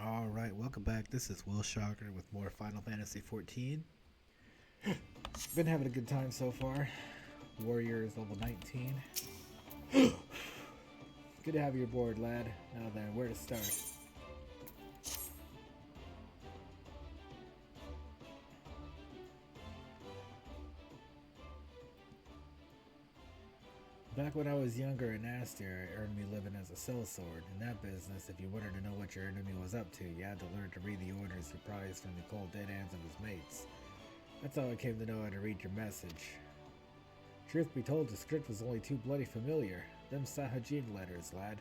Alright, welcome back. This is WILSHOCKER with more Final Fantasy XIV. Been having a good time so far. Warrior is level 19. Good to have you aboard, lad. Now then, where to start? Back when I was younger in Aster, it earned me living as a sellsword. In that business, if you wanted to know what your enemy was up to, you had to learn to read the orders you prized from the cold dead hands of his mates. That's how I came to know how to read your message. Truth be told, the script was only too bloody familiar. Them Sahajin letters, lad.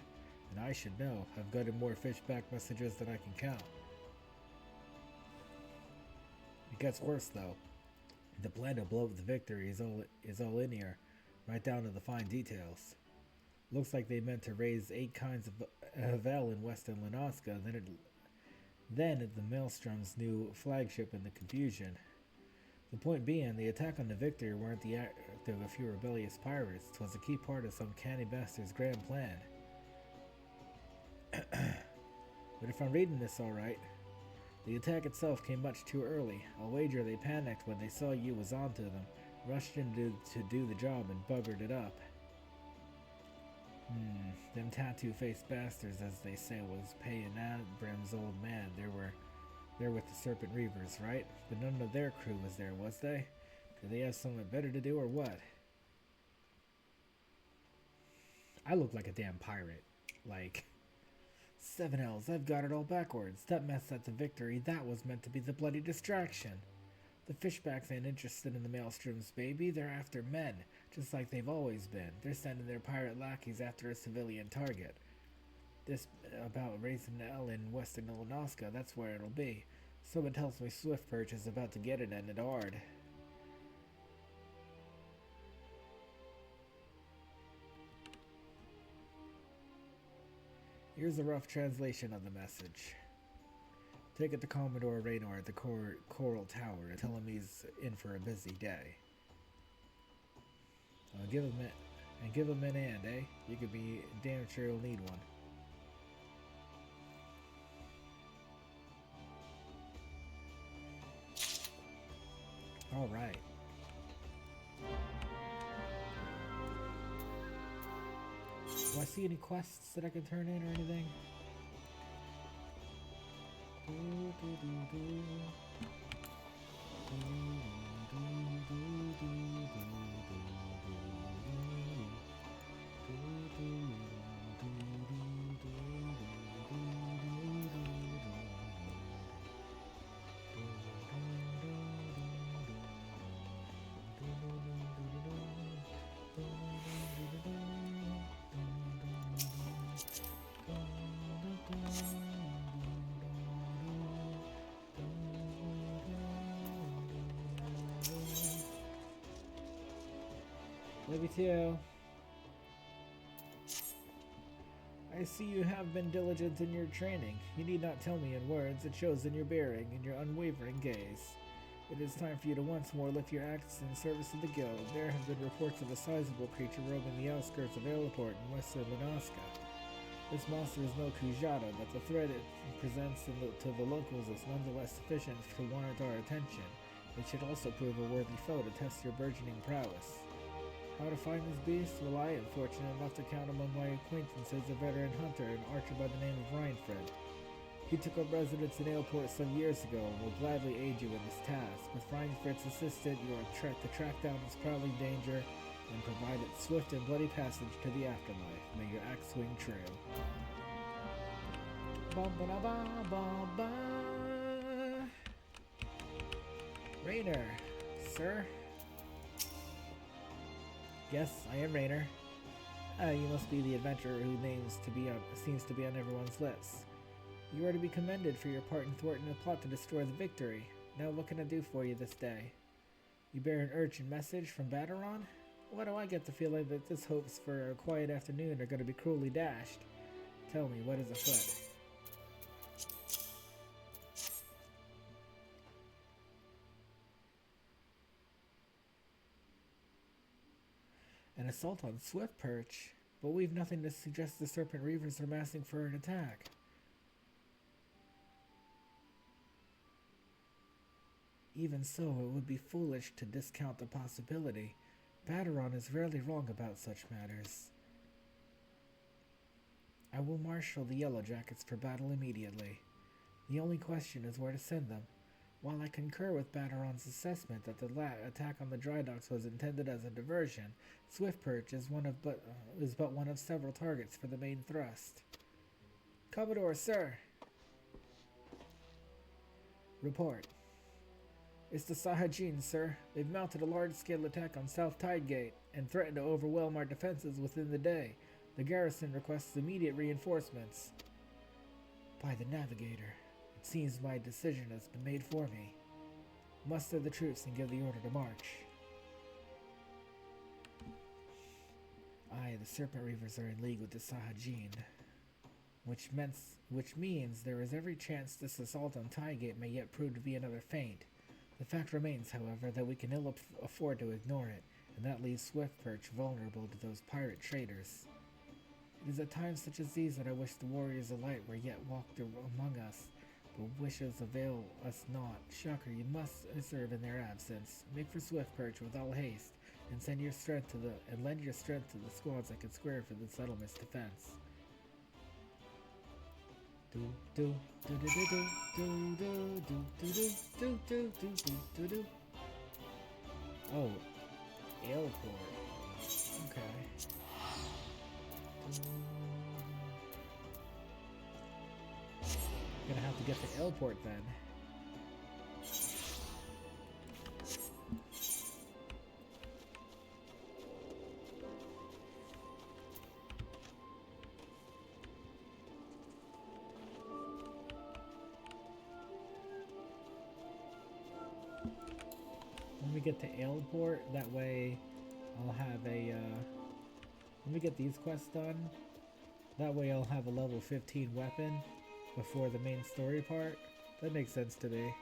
And I should know. I've gotten more fishback messages than I can count. It gets worse, though. The plan to blow up the victory is all in here, right down to the fine details. Looks like they meant to raise 8 kinds of Havel in western Lenoska, then at the Maelstrom's new flagship in the confusion. The point being, the attack on the Victory weren't the act of a few rebellious pirates. 'Twas a key part of some canny bastard's grand plan. But if I'm reading this alright, the attack itself came much too early. I'll wager they panicked when they saw you was onto them, rushed in to do the job and buggered it up. Them tattoo-faced bastards, as they say, was paying Brim's old man. They're with the Serpent Reavers, right? But none of their crew was there, was they? Did they have something better to do or what? I look like a damn pirate. Like, 7Ls, I've got it all backwards. That mess at the Victory, that was meant to be the bloody distraction. The fishbacks ain't interested in the Maelstroms, baby. They're after men, just like they've always been. They're sending their pirate lackeys after a civilian target. This about raising the L in western Lenoska, that's where it'll be. Someone tells me Swiftperch is about to get it and it hard. Here's a rough translation of the message. Take it to Commodore Raynor at the Coral Tower and tell him he's in for a busy day. Give him an hand, eh? You could be damn sure you'll need one. Alright. Do I see any quests that I can turn in or anything? Love you too. I see you have been diligent in your training. You need not tell me in words, it shows in your bearing, in your unwavering gaze. It is time for you to once more lift your axe in service of the guild. There have been reports of a sizable creature roaming the outskirts of Airport in western Lenoska. This monster is no Kujata, but the threat it presents to the locals is nonetheless sufficient to warrant our attention. It should also prove a worthy foe to test your burgeoning prowess. How to find this beast? Well, I am fortunate enough to count among my acquaintances a veteran hunter, an archer by the name of Reinfred. He took up residence in Airport some years ago and will gladly aid you in this task. With Reinfred's assistance, you are to track down this prowling danger and provide its swift and bloody passage to the afterlife. May your axe swing true. Ba-ba-da-ba-ba-ba. Raynor, sir? Yes, I am Raynor. You must be the adventurer whose name seems to be on everyone's lips. You are to be commended for your part in thwarting a plot to destroy the Victory. Now what can I do for you this day? You bear an urgent message from Baderon? Why do I get the feeling that this hopes for a quiet afternoon are going to be cruelly dashed? Tell me, what is afoot? An assault on Swiftperch? But we've nothing to suggest the Serpent Reavers are massing for an attack. Even so, it would be foolish to discount the possibility. Baderon is rarely wrong about such matters. I will marshal the Yellow Jackets for battle immediately. The only question is where to send them. While I concur with Baderon's assessment that the attack on the dry docks was intended as a diversion, Swiftperch is but one of several targets for the main thrust. Commodore, sir! Report. It's the Sahajin, sir. They've mounted a large-scale attack on South Tide Gate and threatened to overwhelm our defenses within the day. The garrison requests immediate reinforcements. By the Navigator, it seems my decision has been made for me. Muster the troops and give the order to march. Aye, the Serpent Reavers are in league with the Sahajin, which means there is every chance this assault on Tygate may yet prove to be another feint. The fact remains, however, that we can ill afford to ignore it, and that leaves Swiftperch vulnerable to those pirate traders. It is at times such as these that I wish the warriors of light were yet walked among us, but wishes avail us not. Shocker, you must serve in their absence. Make for Swiftperch with all haste, and lend your strength to the squads that can square for the settlement's defense. Oh, airport. Okay. Gonna have to get to airport then. When we get to airport, that way I'll have a, let me get these quests done. That way I'll have a level 15 weapon before the main story part. That makes sense to me.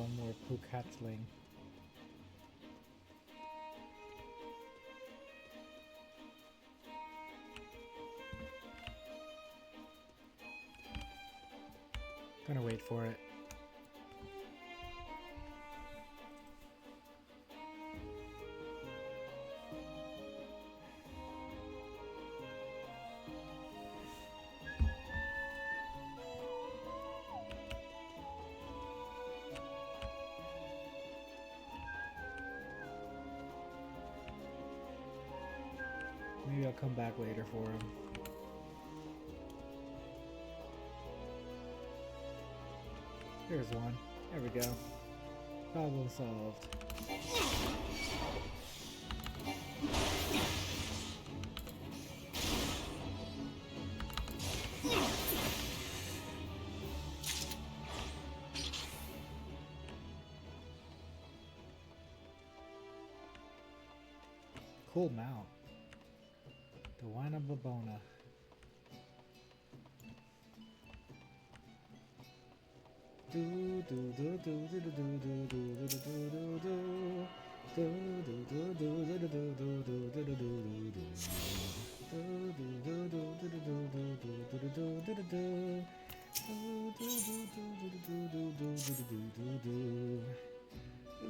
one more Pukatling. Gonna wait for it. Maybe I'll come back later for him. Here's one. There we go. Problem solved. Cool mount. The Wana Babona. You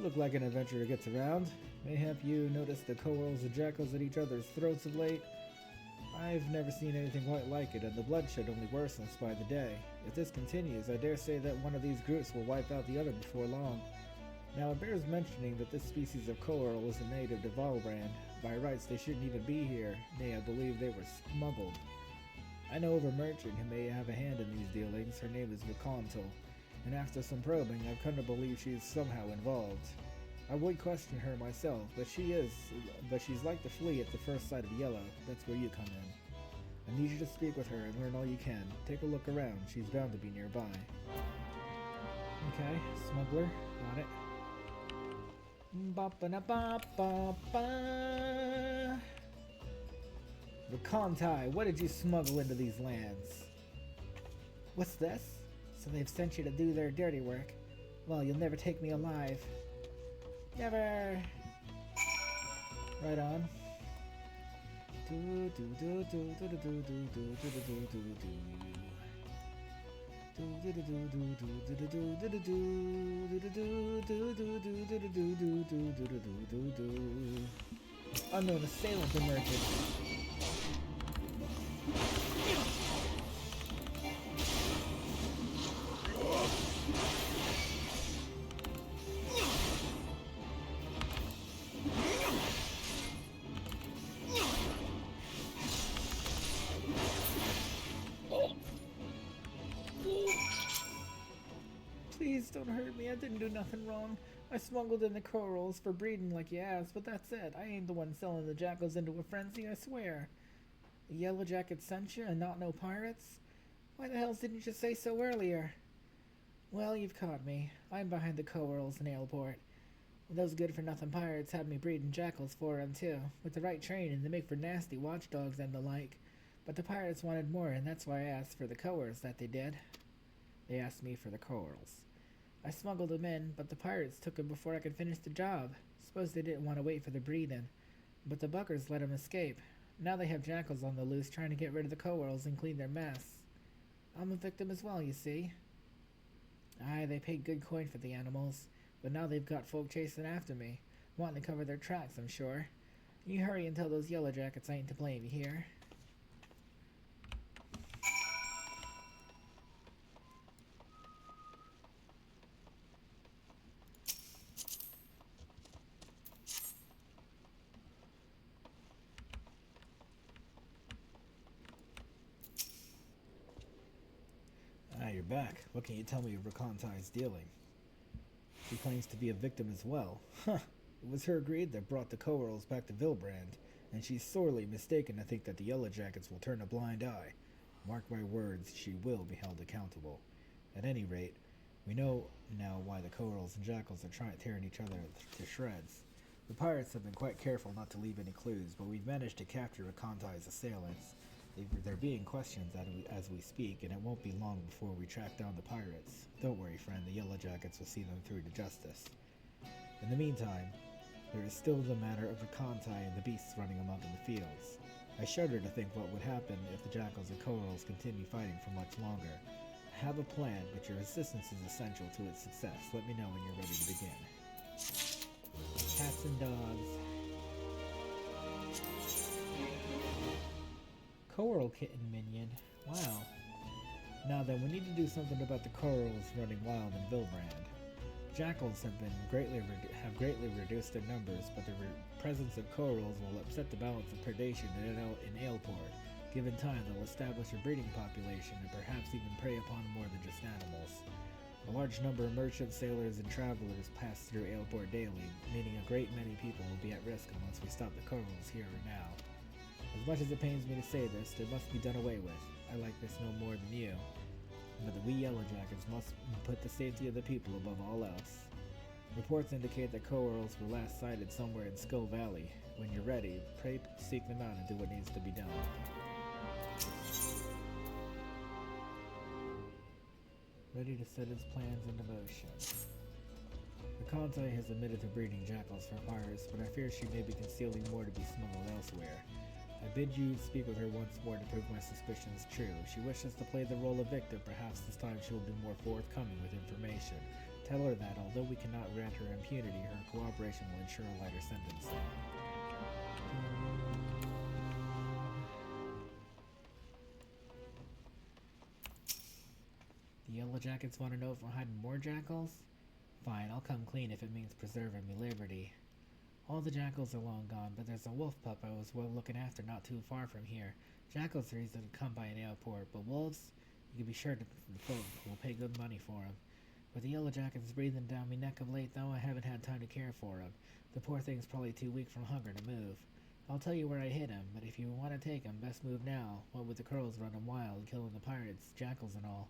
look like an adventurer gets around. Mayhap you noticed the cohorts and jackals at each other's throats of late? I've never seen anything quite like it, and the bloodshed only worsens by the day. If this continues, I dare say that one of these groups will wipe out the other before long. Now, it bears mentioning that this species of coral is a native to Valbrand. By rights, they shouldn't even be here. Nay, I believe they were smuggled. I know of a merchant who may have a hand in these dealings. Her name is Vicontal, and after some probing, I've come to believe she is somehow involved. I would question her myself, but she's like to flee at the first sight of yellow. That's where you come in. I need you to speak with her and learn all you can. Take a look around. She's bound to be nearby. Okay, smuggler. Got it. Ba-ba-na-ba-ba-ba. Vicontai, what did you smuggle into these lands? What's this? So they've sent you to do their dirty work. Well, you'll never take me alive. Never. Right on. Unknown assailant emerged. Please don't hurt me. I didn't do nothing wrong. I smuggled in the corals for breeding like you asked, but that's it. I ain't the one selling the jackals into a frenzy, I swear. The Yellow Jackets sent you and not no pirates? Why the hell didn't you say so earlier? Well, you've caught me. I'm behind the corals in Aleport. Those good-for-nothing pirates had me breeding jackals for 'em too. With the right training, they make for nasty watchdogs and the like. But the pirates wanted more, and that's why I asked for the coers that they did. They asked me for the corals. I smuggled them in, but the pirates took them before I could finish the job. Suppose they didn't want to wait for the breeding. But the buggers let them escape. Now they have jackals on the loose trying to get rid of the corals and clean their mess. I'm a victim as well, you see. Aye, they paid good coin for the animals, but now they've got folk chasing after me, wanting to cover their tracks, I'm sure. You hurry and tell those Yellow Jackets I ain't to blame, you hear? Ah, you're back. What can you tell me of Rakontai's dealing? She claims to be a victim as well. Huh. It was her greed that brought the Coerls back to Vilbrand, and she's sorely mistaken to think that the Yellow Jackets will turn a blind eye. Mark my words, she will be held accountable. At any rate, we know now why the Coerls and Jackals are tearing each other to shreds. The pirates have been quite careful not to leave any clues, but we've managed to capture Rakontai's assailants. They're being questioned as we speak, and it won't be long before we track down the pirates. Don't worry, friend, the Yellow Jackets will see them through to justice. In the meantime, there is still the matter of the Kantai and the beasts running amok in the fields. I shudder to think what would happen if the Jackals and Corals continue fighting for much longer. I have a plan, but your assistance is essential to its success. Let me know when you're ready to begin. Cats and dogs. Coral kitten minion. Wow. Now then, we need to do something about the corals running wild in Vilbrand. Jackals have greatly reduced their numbers, but the presence of corals will upset the balance of predation in Aleport. Given time, they'll establish a breeding population and perhaps even prey upon more than just animals. A large number of merchants, sailors, and travelers pass through Aleport daily, meaning a great many people will be at risk unless we stop the corals here and now. As much as it pains me to say this, it must be done away with. I like this no more than you. But the we Yellow Jackets must put the safety of the people above all else. Reports indicate that corals were last sighted somewhere in Skull Valley. When you're ready, pray seek them out and do what needs to be done. Ready to set its plans into motion. The Kantai has admitted to breeding jackals for pirates, but I fear she may be concealing more to be smuggled elsewhere. I bid you speak with her once more to prove my suspicions true. She wishes to play the role of victim. Perhaps this time she will be more forthcoming with information. Tell her that, although we cannot grant her impunity, her cooperation will ensure a lighter sentence. The Yellow Jackets want to know if we're hiding more jackals? Fine, I'll come clean if it means preserving me liberty. All the jackals are long gone, but there's a wolf pup I was well looking after not too far from here. Jackals are easy to come by in Aleport, but wolves, you can be sure that the folk will pay good money for 'em. With the Yellow Jackets breathing down me neck of late, though, I haven't had time to care for 'em. The poor thing's probably too weak from hunger to move. I'll tell you where I hid him, but if you want to take him, best move now. What with the crows running wild, killing the pirates, jackals and all,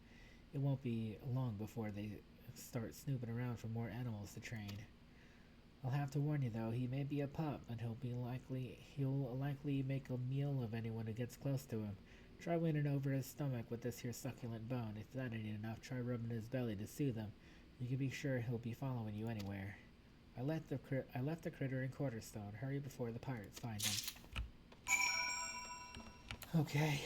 it won't be long before they start snooping around for more animals to train. I'll have to warn you though, he may be a pup, and he'll likely make a meal of anyone who gets close to him. Try winning over his stomach with this here succulent bone. If that ain't enough, try rubbing his belly to soothe him. You can be sure he'll be following you anywhere. I left the critter in Quarterstone. Hurry before the pirates find him. Okay.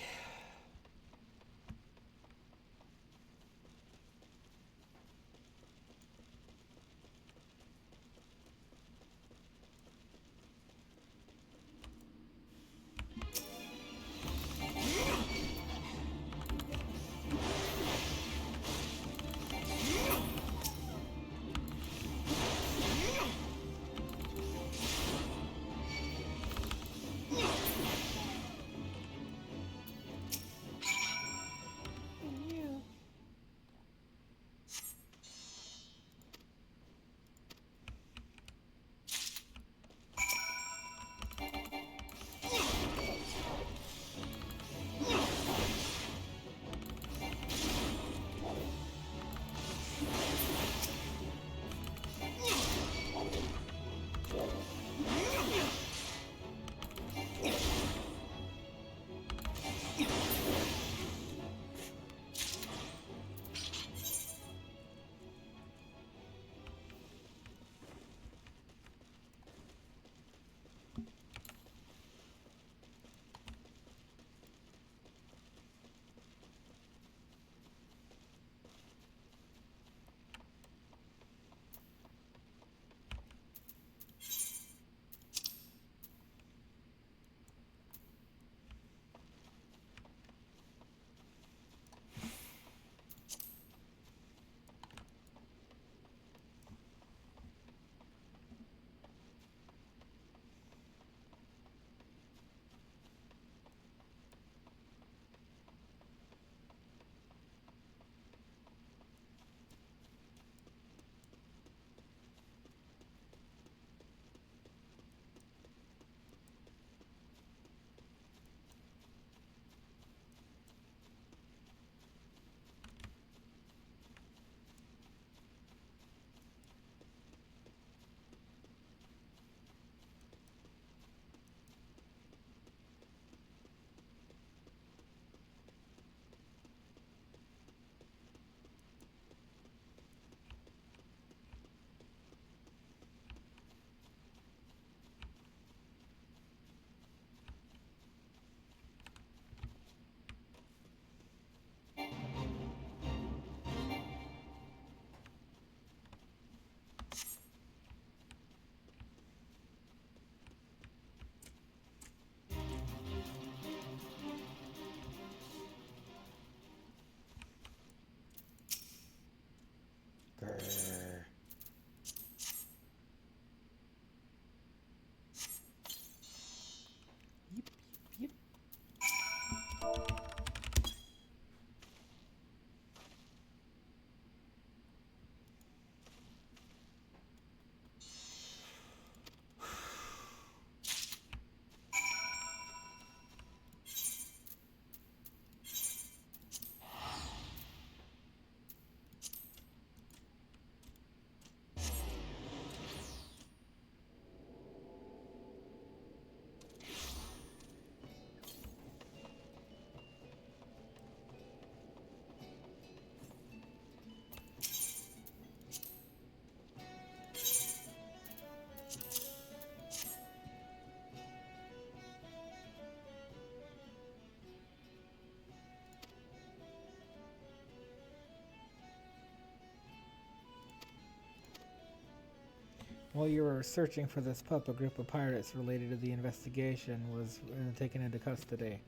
While you were searching for this pup, a group of pirates related to the investigation was taken into custody.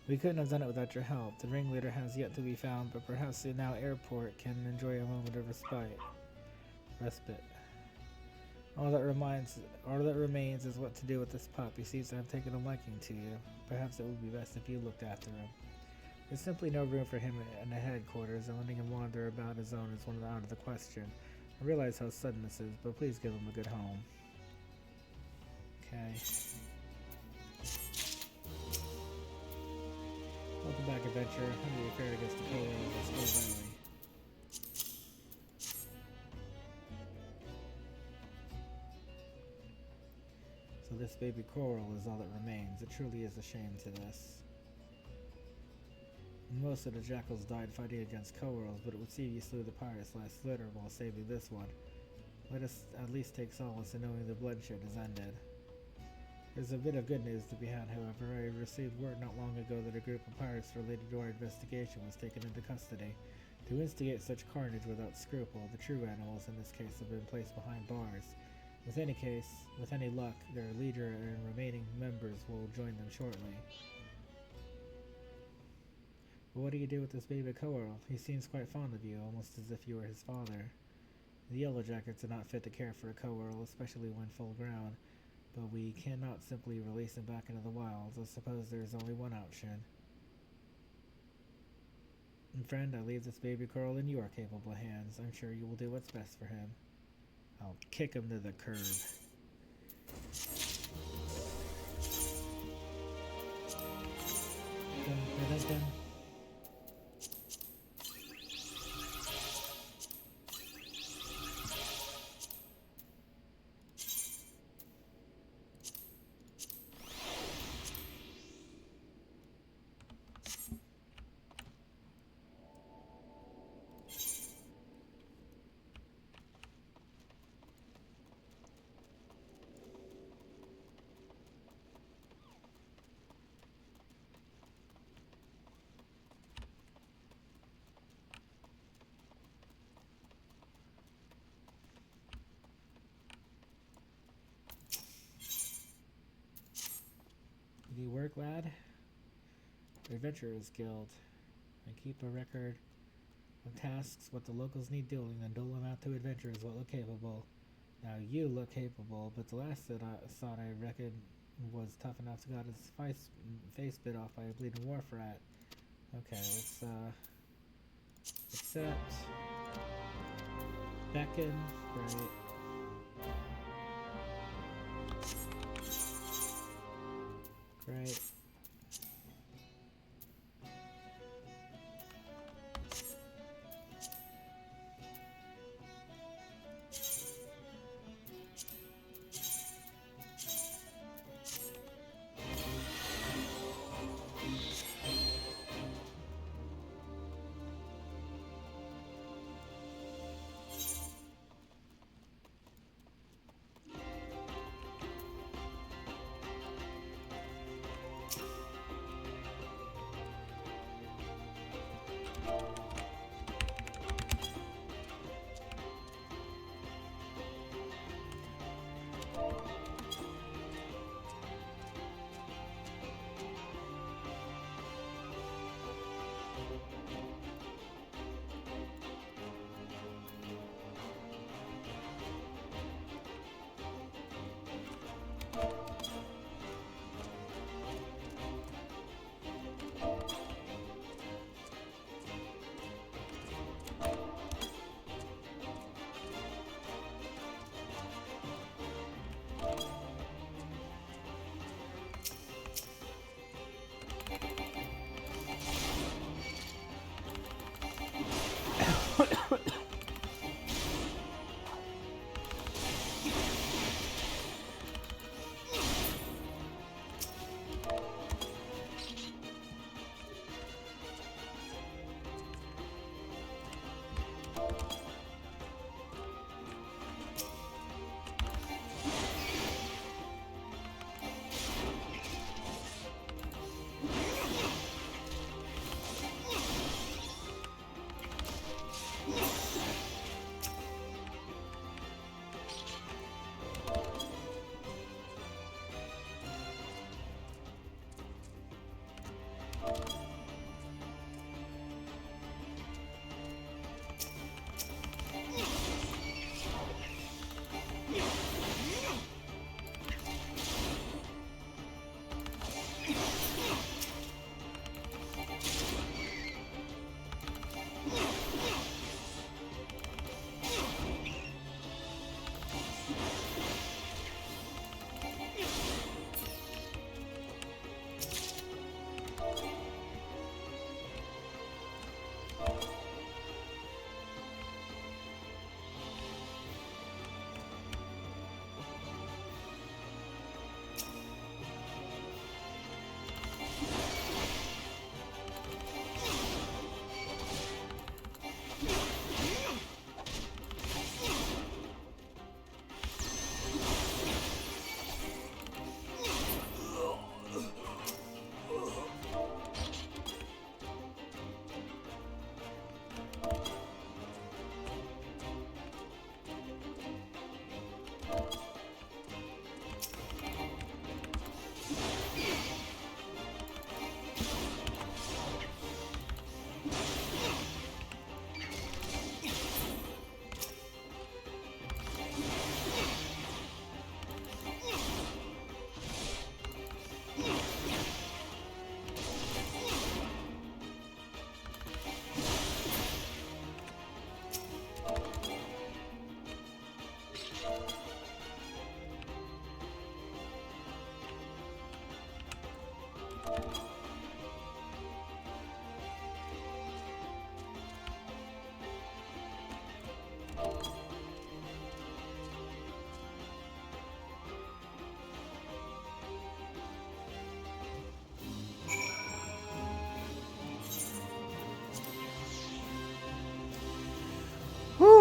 We couldn't have done it without your help. The ringleader has yet to be found, but perhaps the now airport can enjoy a moment of respite. All that remains is what to do with this pup. He seems to have taken a liking to you. Perhaps it would be best if you looked after him. There's simply no room for him in the headquarters, and letting him wander about his own is out of the question. I realize how sudden this is, but please give him a good home. Okay. Welcome back, adventurer. How do you fare against the color of the Skull Valley? So this baby coral is all that remains. It truly is a shame to this. Most of the jackals died fighting against corals, but it would seem you slew the pirate's last litter while saving this one. Let us at least take solace in knowing the bloodshed is ended. There's a bit of good news to be had, however. I received word not long ago that a group of pirates related to our investigation was taken into custody. To instigate such carnage without scruple, the true animals in this case have been placed behind bars. With any luck, their leader and remaining members will join them shortly. But what do you do with this baby coral? He seems quite fond of you, almost as if you were his father. The yellow jackets are not fit to care for a coral, especially when full grown, but we cannot simply release him back into the wilds. I suppose there is only one option. And friend, I leave this baby coral in your capable hands. I'm sure you will do what's best for him. I'll kick him to the curb. Dun, dun, dun, dun. Do you work, lad? The Adventurers Guild. I keep a record of tasks, what the locals need doing, and dole them out to adventurers what look capable. Now you look capable, but the last that I thought I reckoned was tough enough to got his face bit off by a bleeding wharf rat. Okay, let's accept. Beckon, great. Great.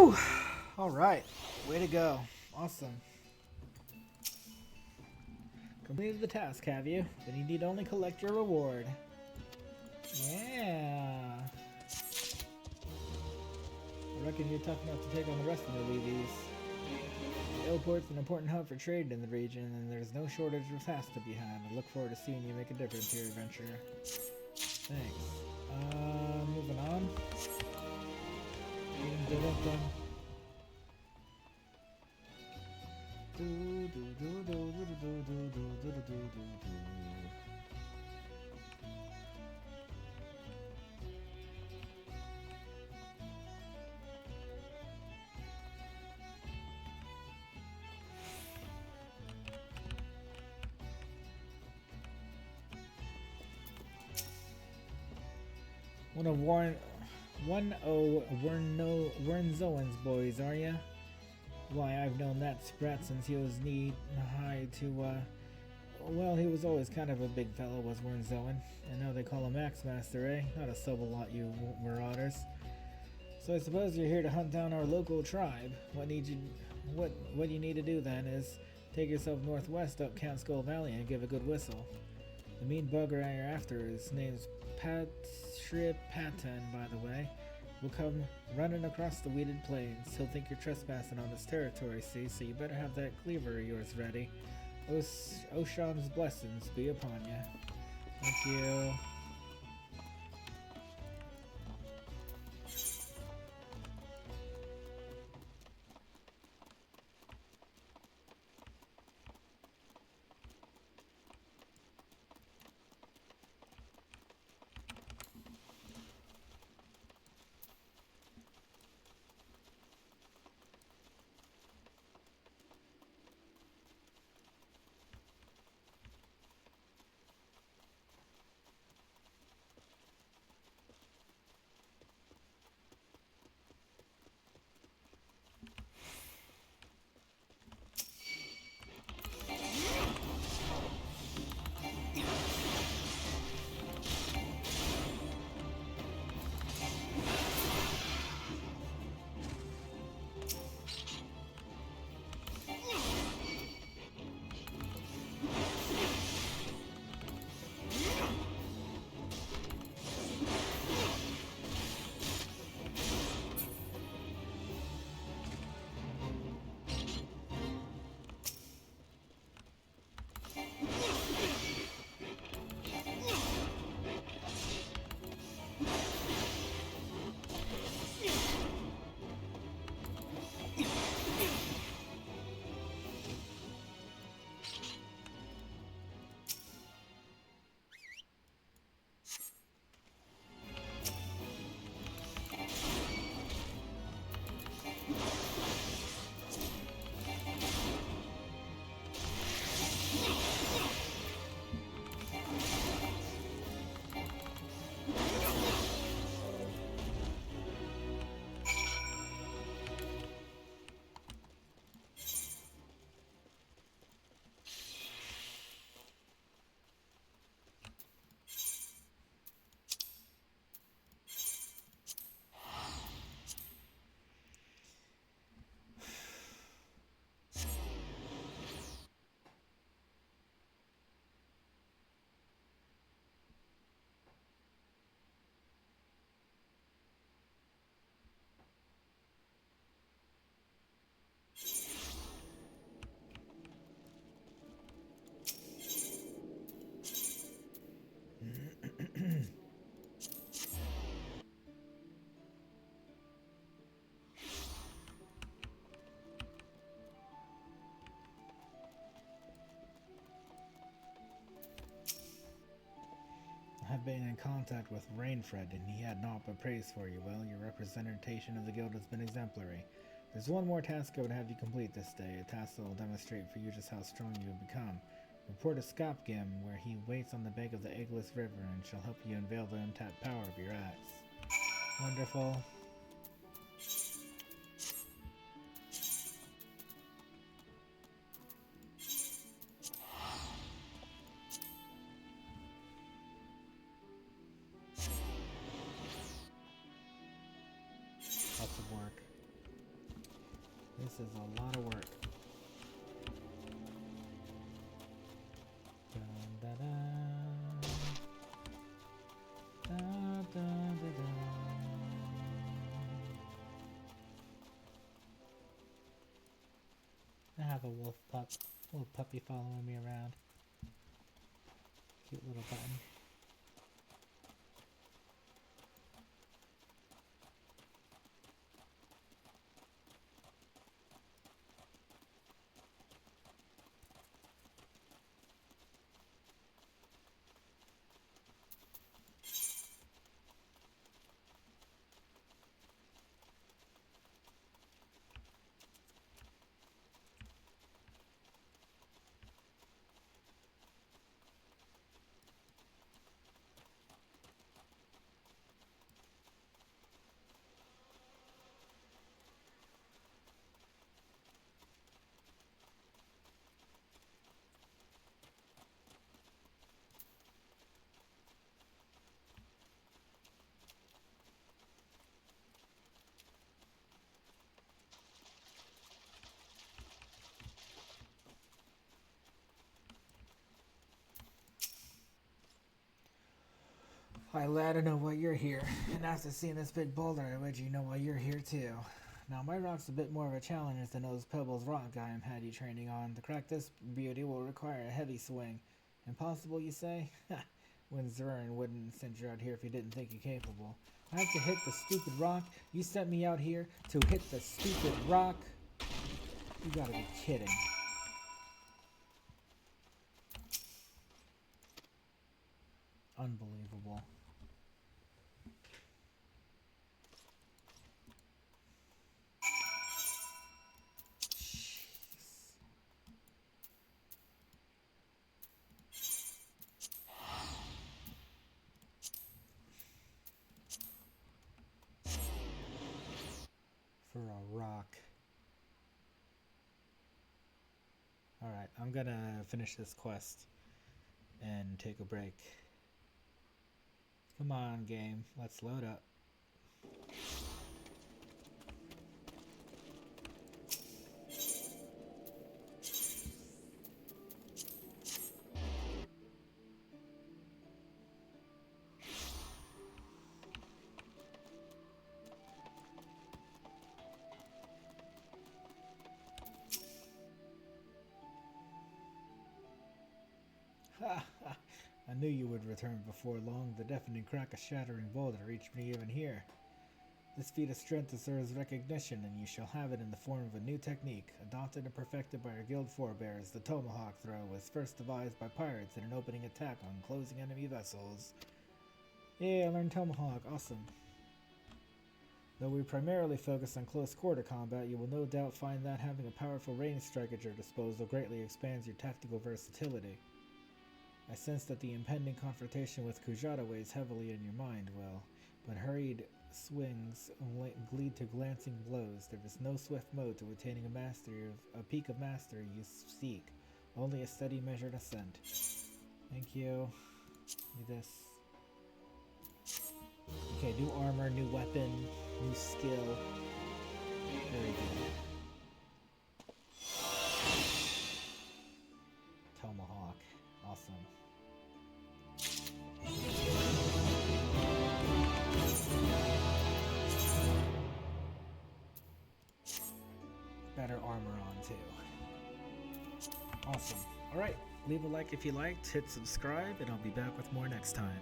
Woo! Alright, way to go. Awesome. Completed the task, have you? Then you need only collect your reward. Yeah. I reckon you're tough enough to take on the rest of the Levies. The airport's an important hub for trade in the region, and there's no shortage of tasks to be had. I look forward to seeing you make a difference here, adventurer. Thanks. Moving on. One of Wernzoen's boys, are ya? Why, I've known that sprat since he was knee-high to, well, he was always kind of a big fellow, was Wernzoen. I know they call him Axemaster, eh? Not a civil lot, you marauders. So I suppose you're here to hunt down our local tribe. What you need to do then is take yourself northwest up Catskill Valley and give a good whistle. The mean bugger you're after, his name's Patrick Patton, by the way, will come running across the weeded plains. He'll think you're trespassing on his territory, see, so you better have that cleaver of yours ready. Oshan's blessings be upon you. Thank you. I've been in contact with Rainfred, and he had naught but praise for you. Well, your representation of the guild has been exemplary. There's one more task I would have you complete this day, a task that will demonstrate for you just how strong you have become. Report to Skopgim, where he waits on the bank of the Eggless River and shall help you unveil the untapped power of your axe. Wonderful. Lots of work. This is a lot of work. Dun, da, da. Da, da, da, da. I have a little puppy following me around. Cute little button. Hi lad, I know why you're here, and after seeing this big boulder, I bet you know why you're here too. Now my rock's a bit more of a challenge than those pebbles rock I'm had you training on. To crack this beauty will require a heavy swing. Impossible, you say? Ha! When Zurin wouldn't send you out here if he didn't think you capable. I have to hit the stupid rock? You sent me out here to hit the stupid rock? You gotta be kidding. Unbelievable. For a rock. Alright, I'm gonna finish this quest and take a break. Come on, game. Let's load up. Ha ha! I knew you would return before long. The deafening crack of shattering boulder reached me even here. This feat of strength deserves recognition, and you shall have it in the form of a new technique, adopted and perfected by our guild forebears. The tomahawk throw was first devised by pirates in an opening attack on closing enemy vessels. Yeah, I learned tomahawk. Awesome. Though we primarily focus on close quarter combat, you will no doubt find that having a powerful range strike at your disposal greatly expands your tactical versatility. I sense that the impending confrontation with Kujata weighs heavily in your mind, but hurried swings lead to glancing blows. There is no swift mode to attaining a peak of mastery you seek, only a steady measured ascent. Thank you. Do this. Okay, new armor, new weapon, new skill. Very good. Tomahawk. Awesome. Better armor on too. Awesome. Alright, leave a like if you liked, hit subscribe, and I'll be back with more next time.